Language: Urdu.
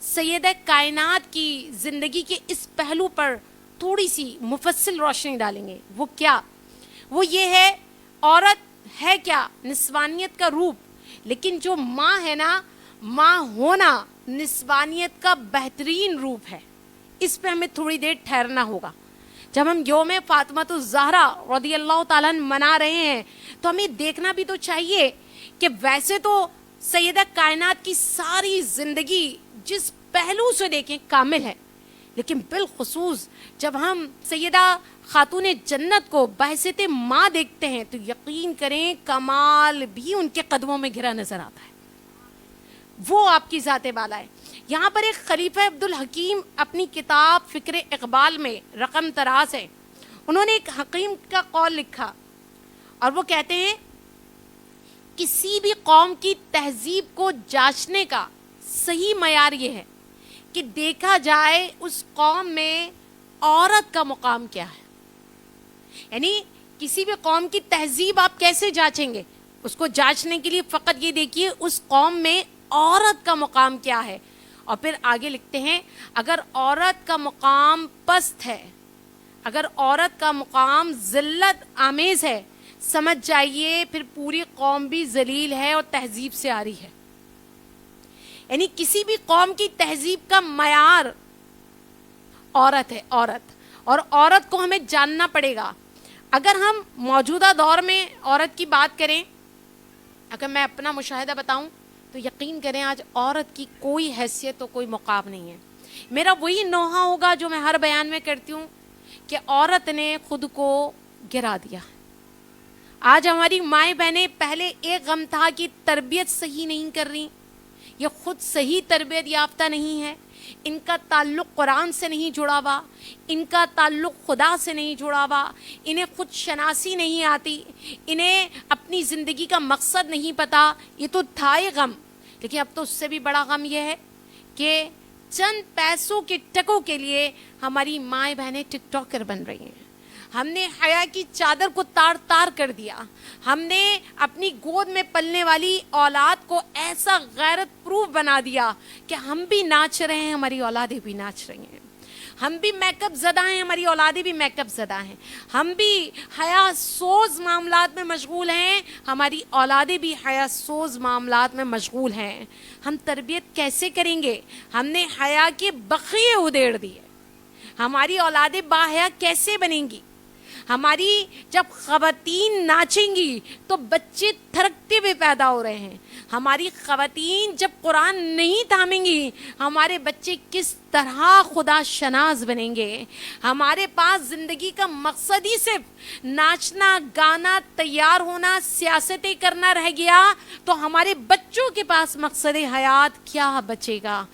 سیدہ کائنات کی زندگی کے اس پہلو پر تھوڑی سی مفصل روشنی ڈالیں گے. وہ کیا؟ وہ یہ ہے، عورت ہے کیا؟ نسوانیت کا روپ. لیکن جو ماں ہے نا، ماں ہونا نسوانیت کا بہترین روپ ہے. اس پہ ہمیں تھوڑی دیر ٹھہرنا ہوگا. جب ہم یوم فاطمۃ الزہرا رضی اللہ تعالیٰ منا رہے ہیں تو ہمیں دیکھنا بھی تو چاہیے کہ ویسے تو سیدہ کائنات کی ساری زندگی جس پہلو سے دیکھیں کامل ہے، لیکن بالخصوص جب ہم سیدہ خاتون جنت کو بحیثیت ماں دیکھتے ہیں تو یقین کریں کمال بھی ان کے قدموں میں گھرا نظر آتا ہے. وہ آپ کی ذات بالا ہے. یہاں پر ایک خلیفہ عبدالحکیم اپنی کتاب فکر اقبال میں رقم تراز ہے، انہوں نے ایک حکیم کا قول لکھا اور وہ کہتے ہیں کسی بھی قوم کی تہذیب کو جانچنے کا صحیح معیار یہ ہے کہ دیکھا جائے اس قوم میں عورت کا مقام کیا ہے. یعنی کسی بھی قوم کی تہذیب آپ کیسے جانچیں گے؟ اس کو جانچنے کے لیے فقط یہ دیکھیے اس قوم میں عورت کا مقام کیا ہے. اور پھر آگے لکھتے ہیں اگر عورت کا مقام پست ہے، اگر عورت کا مقام ذلت آمیز ہے، سمجھ جائیے پھر پوری قوم بھی ذلیل ہے اور تہذیب سے آری ہے. یعنی کسی بھی قوم کی تہذیب کا معیار عورت ہے، عورت. اور عورت کو ہمیں جاننا پڑے گا. اگر ہم موجودہ دور میں عورت کی بات کریں، اگر میں اپنا مشاہدہ بتاؤں تو یقین کریں آج عورت کی کوئی حیثیت تو کوئی مقام نہیں ہے. میرا وہی نوحہ ہوگا جو میں ہر بیان میں کرتی ہوں کہ عورت نے خود کو گرا دیا. آج ہماری مائیں بہنیں، پہلے ایک غم تھا کہ تربیت صحیح نہیں کر رہی، یہ خود صحیح تربیت یافتہ نہیں ہے، ان کا تعلق قرآن سے نہیں جڑا ہوا، ان کا تعلق خدا سے نہیں جڑا ہوا، انہیں خود شناسی نہیں آتی، انہیں اپنی زندگی کا مقصد نہیں پتا. یہ تو تھا ہی غم، لیکن اب تو اس سے بھی بڑا غم یہ ہے کہ چند پیسوں کے ٹکوں کے لیے ہماری مائیں بہنیں ٹک ٹاکر بن رہی ہیں. ہم نے حیا کی چادر کو تار تار کر دیا. ہم نے اپنی گود میں پلنے والی اولاد کو ایسا غیرت پروف بنا دیا کہ ہم بھی ناچ رہے ہیں، ہماری اولادیں بھی ناچ رہی ہیں. ہم بھی میک اپ زدہ ہیں، ہماری اولادیں بھی میک اپ زدہ ہیں. ہم بھی حیا سوز معاملات میں مشغول ہیں، ہماری اولادیں بھی حیا سوز معاملات میں مشغول ہیں. ہم تربیت کیسے کریں گے؟ ہم نے حیا کے بخیے ادھیڑ دیے. ہماری اولادیں باحیا کیسے بنیں گی؟ ہماری جب خواتین ناچیں گی تو بچے تھرکتے ہوئے پیدا ہو رہے ہیں. ہماری خواتین جب قرآن نہیں تھامیں گی، ہمارے بچے کس طرح خدا شناس بنیں گے؟ ہمارے پاس زندگی کا مقصد ہی صرف ناچنا، گانا، تیار ہونا، سیاستیں کرنا رہ گیا تو ہمارے بچوں کے پاس مقصد حیات کیا بچے گا؟